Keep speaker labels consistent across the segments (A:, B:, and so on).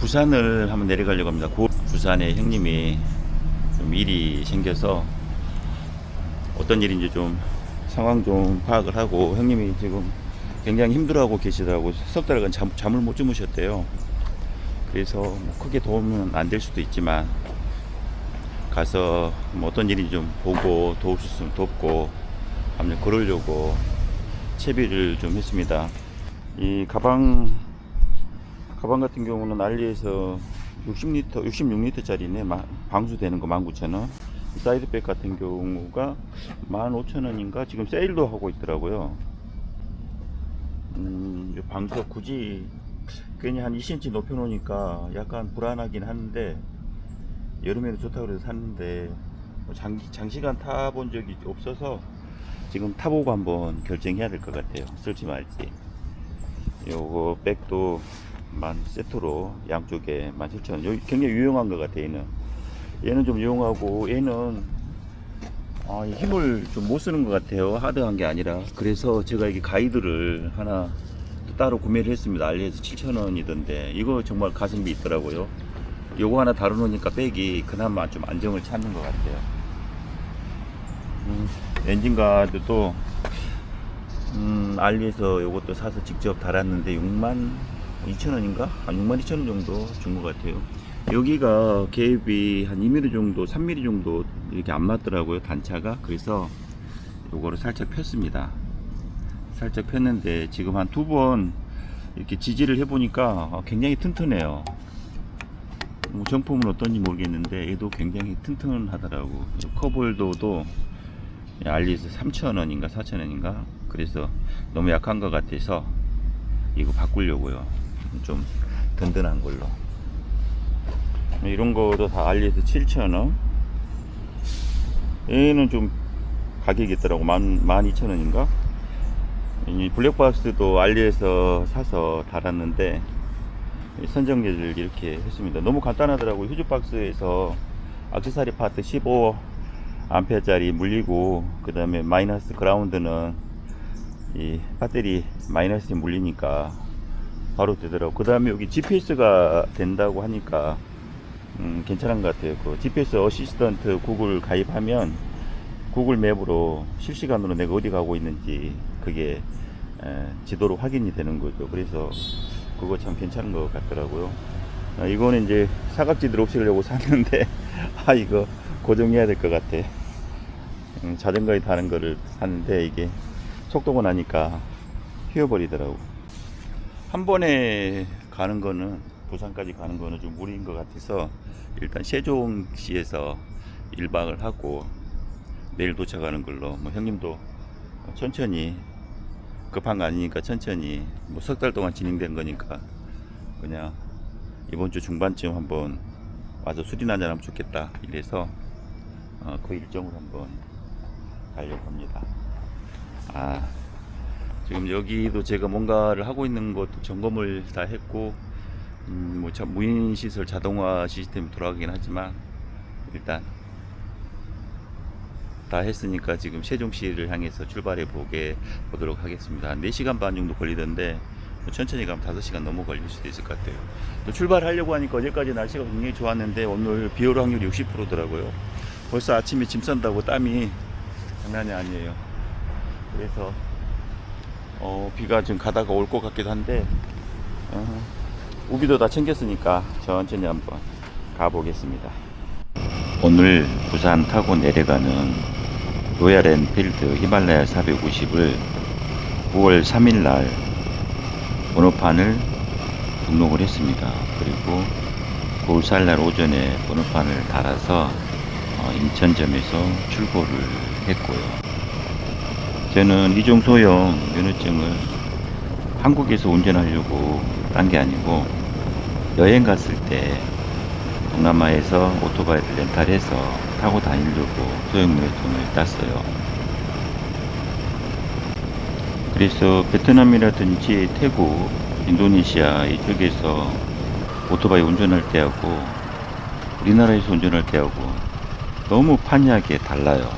A: 부산을 한번 내려가려고 합니다. 부산에 형님이 좀 일이 생겨서 어떤 일인지 좀 상황 좀 파악을 하고, 형님이 지금 굉장히 힘들어하고 계시더라고. 석 달간 잠을 못 주무셨대요. 그래서 뭐 크게 도움은 안 될 수도 있지만 가서 뭐 어떤 일인지 좀 보고 도울 수 있으면 돕고 한번 그러려고 채비를 좀 했습니다. 이 가방 같은 경우는 알리에서 66리터 짜리네. 방수되는 거 19,000원. 사이드백 같은 경우가 15,000원인가 지금 세일도 하고 있더라고요. 방수 굳이 괜히 한 2cm 높여 놓으니까 약간 불안하긴 하는데, 여름에는 좋다고 해서 샀는데 장시간 타본 적이 없어서 지금 타보고 한번 결정해야 될 것 같아요. 쓸지 말지. 요거 백도 세트로 양쪽에 17,000원. 여기 굉장히 유용한 것 같아요. 얘는 좀 유용하고, 얘는 힘을 좀 못 쓰는 것 같아요. 하드한 게 아니라. 그래서 제가 이게 가이드를 하나 또 따로 구매를 했습니다. 알리에서 7,000원이던데 이거 정말 가성비 있더라고요. 요거 하나 다뤄놓으니까 백이 그나마 좀 안정을 찾는 것 같아요. 엔진가드도 알리에서 요것도 사서 직접 달았는데 62,000원인가? 62,000원 정도 준 것 같아요. 여기가 갭이 한 2mm 정도, 3mm 정도 이렇게 안 맞더라고요, 단차가. 그래서 요거를 살짝 폈습니다. 살짝 폈는데 지금 한 2번 이렇게 지지를 해보니까 굉장히 튼튼해요. 뭐 정품은 어떤지 모르겠는데 얘도 굉장히 튼튼하더라고. 컵홀더도 알리에서 3,000원인가 4,000원인가. 그래서 너무 약한 것 같아서 이거 바꾸려고요. 좀 든든한 걸로. 이런 거도 다 알리에서 7,000원. 얘는 좀 가격이 있더라고. 12,000원인가. 이 블랙박스도 알리에서 사서 달았는데 선정제를 이렇게 했습니다. 너무 간단하더라고요. 휴즈박스에서 액세서리 파트 15A짜리 물리고, 그 다음에 마이너스 그라운드는 이 배터리 마이너스에 물리니까 바로 되더라고. 그 다음에 여기 GPS가 된다고 하니까 괜찮은 것 같아요. 그 GPS 어시스턴트 구글 가입하면 구글 맵으로 실시간으로 내가 어디 가고 있는지 그게 지도로 확인이 되는 거죠. 그래서 그거 참 괜찮은 것 같더라고요. 이거는 이제 사각지대를 없애려고 샀는데 이거 고정해야 될 것 같아. 자전거에 타는 거를 샀는데 이게 속도가 나니까 휘어버리더라고. 한 번에 가는 거는, 부산까지 가는 거는 좀 무리인 것 같아서 일단 세종시에서 1박을 하고 내일 도착하는 걸로. 뭐 형님도 천천히, 급한 거 아니니까 천천히, 뭐 석 달 동안 진행된 거니까 그냥 이번 주 중반쯤 한번 와서 술이나 한잔 하면 좋겠다 이래서 그 일정으로 한번 가려고 합니다. 지금 여기도 제가 뭔가를 하고 있는 것도 점검을 다 했고, 뭐 무인시설 자동화 시스템이 돌아가긴 하지만 일단 다 했으니까 지금 세종시를 향해서 출발해 보도록 하겠습니다. 한 4시간 반 정도 걸리던데 천천히 가면 5시간 넘어 걸릴 수도 있을 것 같아요. 또 출발하려고 하니까 어제까지 날씨가 굉장히 좋았는데 오늘 비 올 확률이 60%더라고요. 벌써 아침에 짐 싼다고 땀이 장난이 아니에요. 그래서 비가 좀 가다가 올 것 같기도 한데 우비도 다 챙겼으니까 천천히 한번 가보겠습니다. 오늘 부산 타고 내려가는 로얄 엔필드 히말라야 450을 9월 3일날 번호판을 등록을 했습니다. 그리고 9월 4일날 오전에 번호판을 달아서 인천점에서 출고를 했고요. 저는 이종 소형 면허증을 한국에서 운전하려고 딴 게 아니고 여행 갔을 때 동남아에서 오토바이를 렌탈해서 타고 다니려고 소형 면허증을 땄어요. 그래서 베트남이라든지 태국, 인도네시아 이쪽에서 오토바이 운전할 때하고 우리나라에서 운전할 때하고 너무 판이하게 달라요.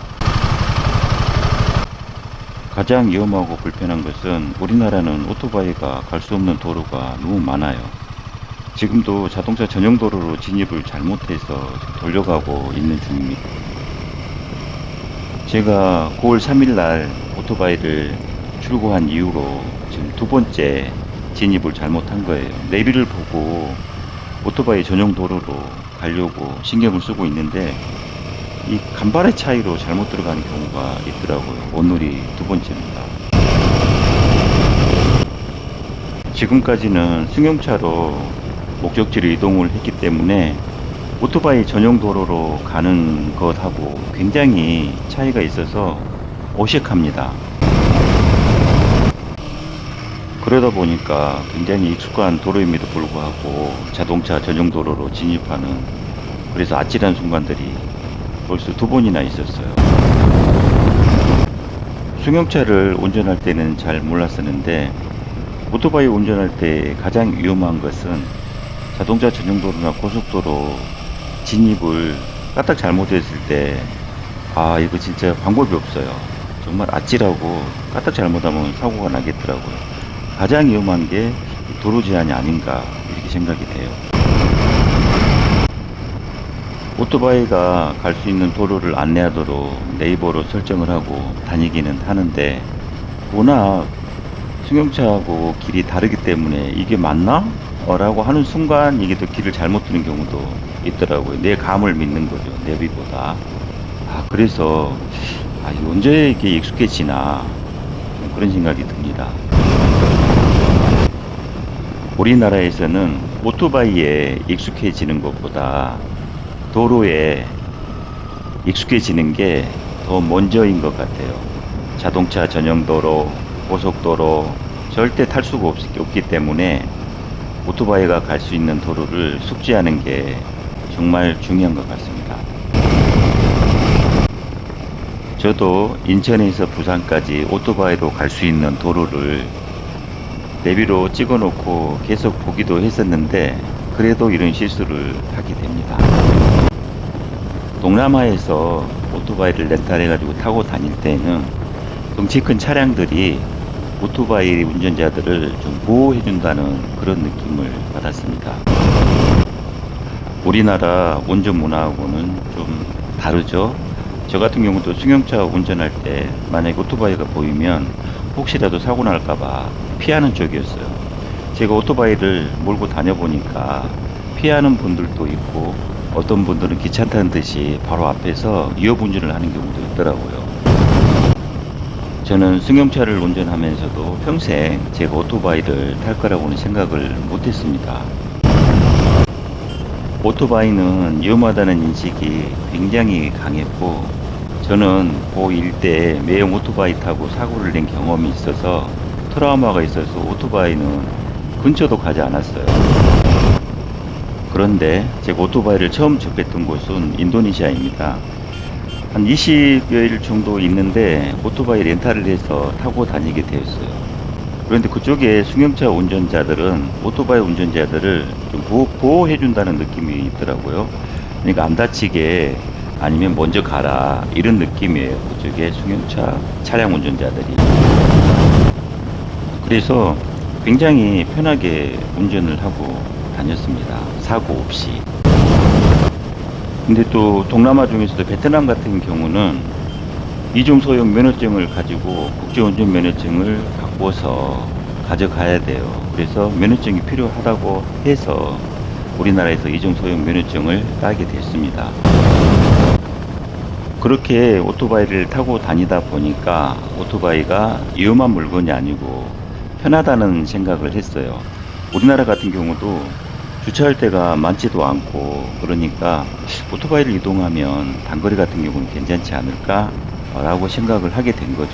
A: 가장 위험하고 불편한 것은 우리나라는 오토바이가 갈 수 없는 도로가 너무 많아요. 지금도 자동차 전용 도로로 진입을 잘못해서 돌려가고 있는 중입니다. 제가 9월 3일 날 오토바이를 출고한 이후로 지금 두 번째 진입을 잘못한 거예요. 내비를 보고 오토바이 전용 도로로 가려고 신경을 쓰고 있는데 이 간발의 차이로 잘못 들어가는 경우가 있더라고요. 오늘이 두 번째입니다. 지금까지는 승용차로 목적지를 이동을 했기 때문에 오토바이 전용 도로로 가는 것하고 굉장히 차이가 있어서 어색합니다. 그러다 보니까 굉장히 익숙한 도로임에도 불구하고 자동차 전용 도로로 진입하는, 그래서 아찔한 순간들이 벌써 두 번이나 있었어요. 승용차를 운전할 때는 잘 몰랐었는데 오토바이 운전할 때 가장 위험한 것은 자동차 전용 도로나 고속도로 진입을 까딱 잘못했을 때 이거 진짜 방법이 없어요. 정말 아찔하고 까딱 잘못하면 사고가 나겠더라고요. 가장 위험한 게 도로 제한이 아닌가 이렇게 생각이 돼요. 오토바이가 갈 수 있는 도로를 안내하도록 네이버로 설정을 하고 다니기는 하는데 워낙 승용차하고 길이 다르기 때문에 이게 맞나? 라고 하는 순간 이게 또 길을 잘못 들은 경우도 있더라고요. 내 감을 믿는 거죠. 내비보다. 그래서 이게 언제 이렇게 익숙해지나 그런 생각이 듭니다. 우리나라에서는 오토바이에 익숙해지는 것보다 도로에 익숙해지는 게 더 먼저인 것 같아요. 자동차 전용 도로, 고속도로 절대 탈 수가 없기 때문에 오토바이가 갈 수 있는 도로를 숙지하는 게 정말 중요한 것 같습니다. 저도 인천에서 부산까지 오토바이로 갈 수 있는 도로를 내비로 찍어 놓고 계속 보기도 했었는데 그래도 이런 실수를 하게 됩니다. 동남아에서 오토바이를 렌탈해 가지고 타고 다닐 때는 덩치 큰 차량들이 오토바이 운전자들을 좀 보호해 준다는 그런 느낌을 받았습니다. 우리나라 운전 문화하고는 좀 다르죠. 저 같은 경우도 승용차 운전할 때 만약에 오토바이가 보이면 혹시라도 사고 날까봐 피하는 쪽이었어요. 제가 오토바이를 몰고 다녀보니까 피하는 분들도 있고 어떤 분들은 귀찮다는 듯이 바로 앞에서 위협 운전을 하는 경우도 있더라고요. 저는 승용차를 운전하면서도 평생 제가 오토바이를 탈 거라고는 생각을 못했습니다. 오토바이는 위험하다는 인식이 굉장히 강했고 저는 고1 때 매형 오토바이 타고 사고를 낸 경험이 있어서 트라우마가 있어서 오토바이는 근처도 가지 않았어요. 그런데 제가 오토바이를 처음 접했던 곳은 인도네시아입니다. 한 20여일 정도 있는데 오토바이 렌탈을 해서 타고 다니게 되었어요. 그런데 그쪽에 승용차 운전자들은 오토바이 운전자들을 좀 보호해 준다는 느낌이 있더라고요. 그러니까 안 다치게 아니면 먼저 가라 이런 느낌이에요. 그쪽에 승용차 차량 운전자들이. 그래서 굉장히 편하게 운전을 하고 다녔습니다. 사고 없이. 근데 또 동남아 중에서도 베트남 같은 경우는 이중 소형 면허증을 가지고 국제운전 면허증을 바꿔서 가져가야 돼요. 그래서 면허증이 필요하다고 해서 우리나라에서 이중 소형 면허증을 따게 됐습니다. 그렇게 오토바이를 타고 다니다 보니까 오토바이가 위험한 물건이 아니고 편하다는 생각을 했어요. 우리나라 같은 경우도 주차할 데가 많지도 않고 그러니까 오토바이를 이동하면 단거리 같은 경우는 괜찮지 않을까 라고 생각을 하게 된 거죠.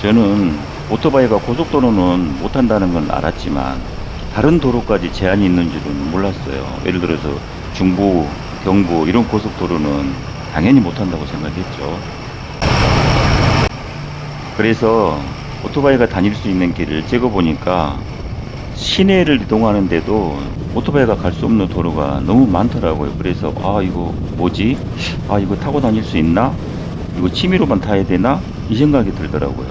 A: 저는 오토바이가 고속도로는 못한다는 건 알았지만 다른 도로까지 제한이 있는 줄은 몰랐어요. 예를 들어서 중부, 경부 이런 고속도로는 당연히 못한다고 생각했죠. 그래서 오토바이가 다닐 수 있는 길을 찍어보니까 시내를 이동하는데도 오토바이가 갈 수 없는 도로가 너무 많더라고요. 그래서 이거 뭐지? 이거 타고 다닐 수 있나? 이거 취미로만 타야 되나? 이 생각이 들더라고요.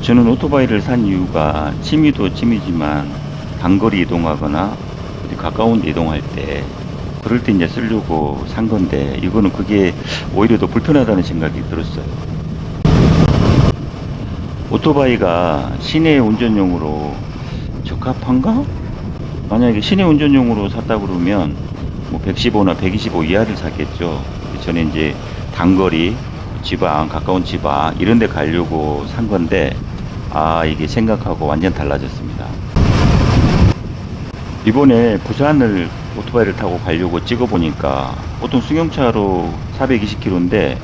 A: 저는 오토바이를 산 이유가 취미도 취미지만 단거리 이동하거나 어디 가까운 데 이동할 때 그럴 때 이제 쓰려고 산 건데, 이거는 그게 오히려 더 불편하다는 생각이 들었어요. 오토바이가 시내 운전용으로 적합한가? 만약에 시내 운전용으로 샀다 그러면 뭐 115나 125 이하를 샀겠죠. 저는 이제 단거리, 지방, 가까운 지방 이런 데 가려고 산 건데, 이게 생각하고 완전 달라졌습니다. 이번에 부산을 오토바이를 타고 가려고 찍어 보니까 보통 승용차로 420km인데,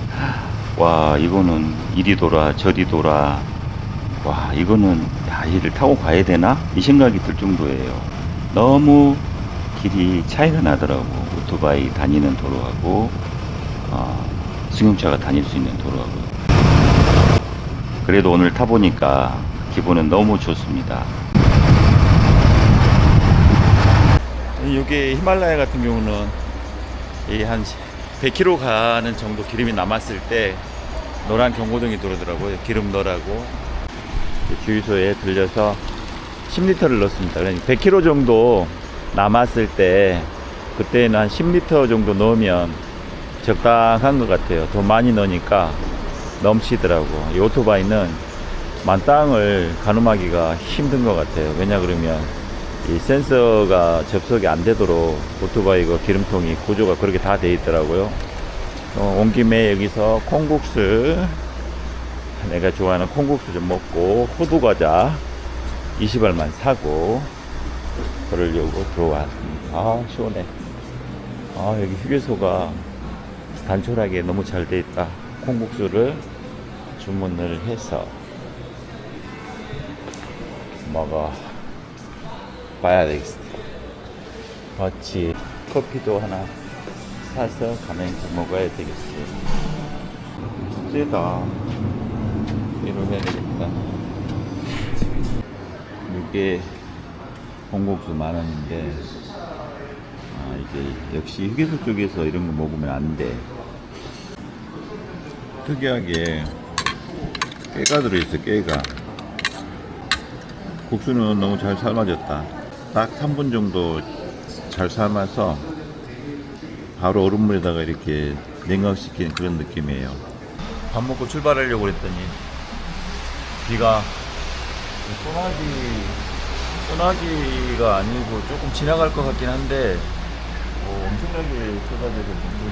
A: 와, 이거는 이리 돌아 저리 돌아, 와, 이거는 이를 타고 가야 되나? 이 생각이 들 정도예요. 너무 길이 차이가 나더라고. 오토바이 다니는 도로하고 승용차가 다닐 수 있는 도로하고. 그래도 오늘 타보니까 기분은 너무 좋습니다. 이게 히말라야 같은 경우는 한 100km 가는 정도 기름이 남았을 때 노란 경고등이 들어오더라고요. 기름 넣으라고. 주유소에 들려서 10리터를 넣습니다. 그러니까 100km 정도 남았을 때 그때는 한 10리터 정도 넣으면 적당한 것 같아요. 더 많이 넣으니까 넘치더라고. 이 오토바이는 만땅을 가늠하기가 힘든 것 같아요. 왜냐 그러면 이 센서가 접속이 안 되도록 오토바이가 기름통이 구조가 그렇게 다 되어 있더라고요. 온 김에 여기서 콩국수, 내가 좋아하는 콩국수 좀 먹고 호두과자 20알만 사고 그러려고 들어왔습니다. 시원해. 여기 휴게소가 단촐하게 너무 잘 돼 있다. 콩국수를 주문을 해서 먹어 봐야 되겠어. 같이 커피도 하나 사서 가면서 먹어야 되겠어요. 세다. 이걸 해야 되겠다. 이게 콩국수 10,000원인데, 이게 역시 휴게소 쪽에서 이런 거 먹으면 안 돼. 특이하게 깨가 들어있어. 깨가. 국수는 너무 잘 삶아졌다. 딱 3분 정도 잘 삶아서 바로 얼음물에다가 이렇게 냉각시킨 그런 느낌이에요. 밥 먹고 출발하려고 그랬더니 비가 소나기가 아니고 조금 지나갈 것 같긴 한데 엄청나게 쏟아져서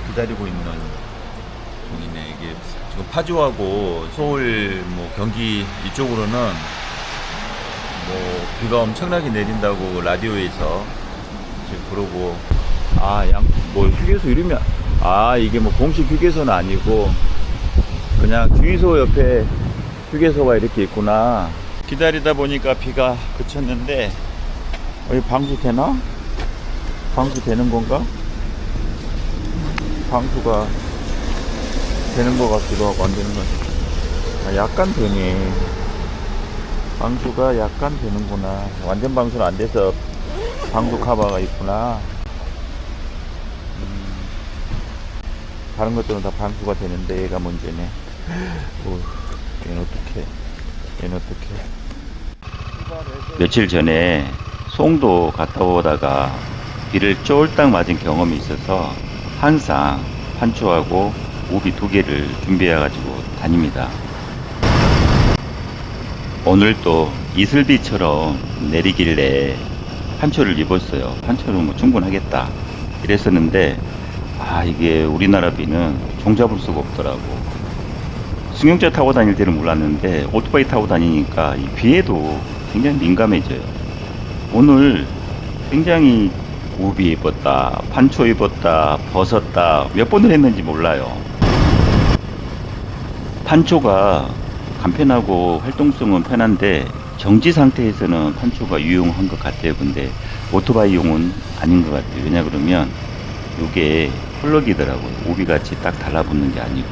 A: 기다리고 있는 중이네. 이게 지금 파주하고 서울, 경기 이쪽으로는 비가 엄청나게 내린다고 라디오에서 지금 그러고, 휴게소 이러면, 이게 공식 휴게소는 아니고 그냥 주유소 옆에 휴게소가 이렇게 있구나. 기다리다 보니까 비가 그쳤는데, 여기 방수 되나? 방수 되는 건가? 방수가 되는 것 같기도 하고 안 되는 것 같아. 약간 되네. 방수가 약간 되는구나. 완전 방수는 안 돼서 방수 카바가 있구나. 다른 것들은 다 방수가 되는데 얘가 문제네. 얘는 어떡해. 며칠 전에 송도 갔다 오다가 비를 쫄딱 맞은 경험이 있어서 항상 판초하고 우비 2개를 준비해가지고 다닙니다. 오늘 또 이슬비처럼 내리길래 판초를 입었어요. 판초는 충분하겠다 이랬었는데, 이게 우리나라 비는 종잡을 수가 없더라고. 승용차 타고 다닐 때는 몰랐는데 오토바이 타고 다니니까 이 비에도 굉장히 민감해져요. 오늘 굉장히 우비 입었다, 판초 입었다, 벗었다 몇 번을 했는지 몰라요. 판초가 간편하고 활동성은 편한데 정지 상태에서는 판초가 유용한 것 같아요. 근데 오토바이용은 아닌 것 같아요. 왜냐 그러면 이게 플러기더라고요. 우비같이 딱 달라붙는 게 아니고,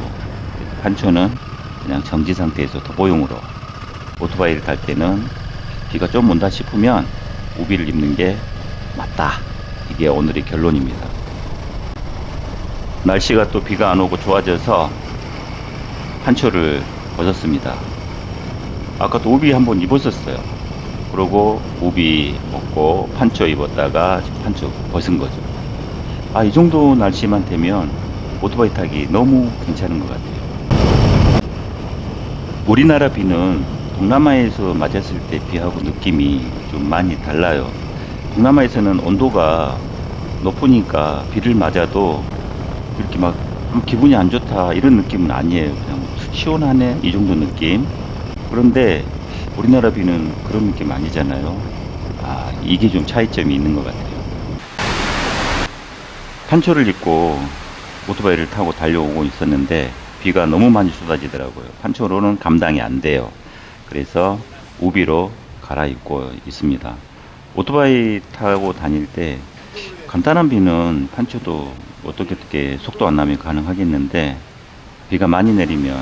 A: 판초는 그냥 정지 상태에서 도보용으로, 오토바이를 탈 때는 비가 좀 온다 싶으면 우비를 입는 게 맞다. 이게 오늘의 결론입니다. 날씨가 또 비가 안 오고 좋아져서 판초를 벗었습니다. 아까도 우비 한번 입었었어요. 그러고 우비 먹고 판초 입었다가 판초 벗은 거죠. 이 정도 날씨만 되면 오토바이 타기 너무 괜찮은 것 같아요. 우리나라 비는 동남아에서 맞았을 때 비하고 느낌이 좀 많이 달라요. 동남아에서는 온도가 높으니까 비를 맞아도 이렇게 막 기분이 안 좋다 이런 느낌은 아니에요. 그냥 시원하네 이 정도 느낌. 그런데 우리나라 비는 그런 느낌 아니잖아요. 이게 좀 차이점이 있는 것 같아요. 판초를 입고 오토바이를 타고 달려오고 있었는데 비가 너무 많이 쏟아지더라고요. 판초로는 감당이 안 돼요. 그래서 우비로 갈아입고 있습니다. 오토바이 타고 다닐 때 간단한 비는 판초도 어떻게 속도 안 나면 가능하겠는데 비가 많이 내리면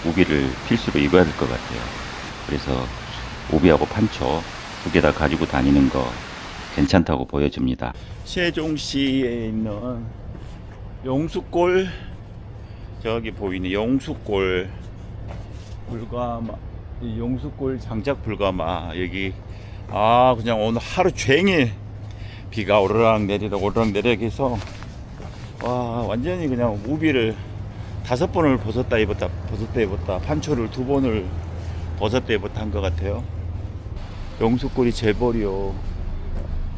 A: 우비를 필수로 입어야 될 것 같아요. 그래서 우비하고 판초 두 개 다 가지고 다니는 거 괜찮다고 보여집니다. 세종시에 있는 용수골, 저기 보이는 용수골 불가마, 이 용수골 장작 불가마 여기 그냥 오늘 하루 종일 비가 오르락 내리락 해서 완전히 그냥 우비를 5번을 벗었다 입었다 판초를 2번을 벗었다 입었다 한 것 같아요. 용수골이 재벌이요.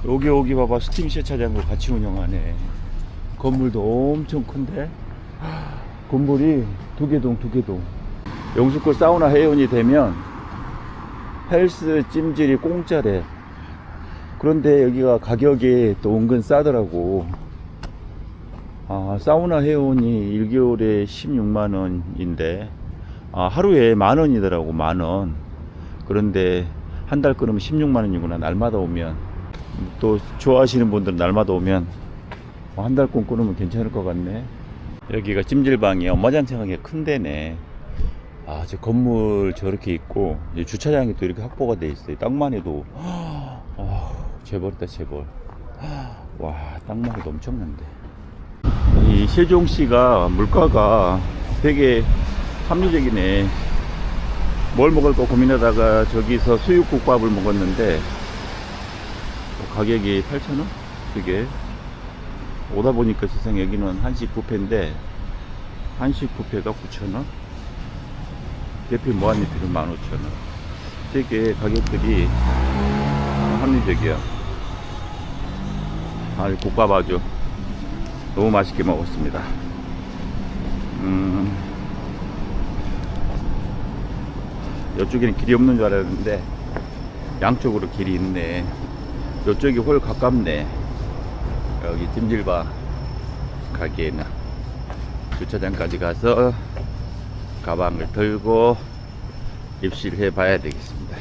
A: 여기 봐봐, 스팀 세차장도 같이 운영하네. 건물도 엄청 큰데 건물이 두 개동 용수골 사우나 회원이 되면 헬스 찜질이 공짜래. 그런데 여기가 가격이 또 은근 싸더라고. 사우나 회원이 1개월에 16만원인데 하루에 만원이더라고. 만원. 그런데 한 달 끊으면 16만원이구나. 날마다 오면. 또 좋아하시는 분들은 날마다 오면 한 달 끊으면 괜찮을 것 같네. 여기가 찜질방이 어마장창하게 큰 데네. 저 건물 저렇게 있고 주차장이 또 이렇게 확보가 돼 있어요. 땅만 해도 재벌이다 재벌. 와, 땅만 해도 엄청난데. 이 세종시가 물가가 되게 합리적이네. 뭘 먹을까 고민하다가 저기서 수육국밥을 먹었는데 가격이 8,000원? 그게 오다 보니까 세상 여기는 한식 뷔페인데 한식 뷔페가 9,000원, 대패 무한리필은 15,000원. 되게 가격들이 합리적이야. 국밥 아주 너무 맛있게 먹었습니다. 이쪽에는 길이 없는 줄 알았는데 양쪽으로 길이 있네. 이쪽이 훨 가깝네. 여기 찜질방 가기에는 주차장까지 가서 가방을 들고 입실해 봐야 되겠습니다.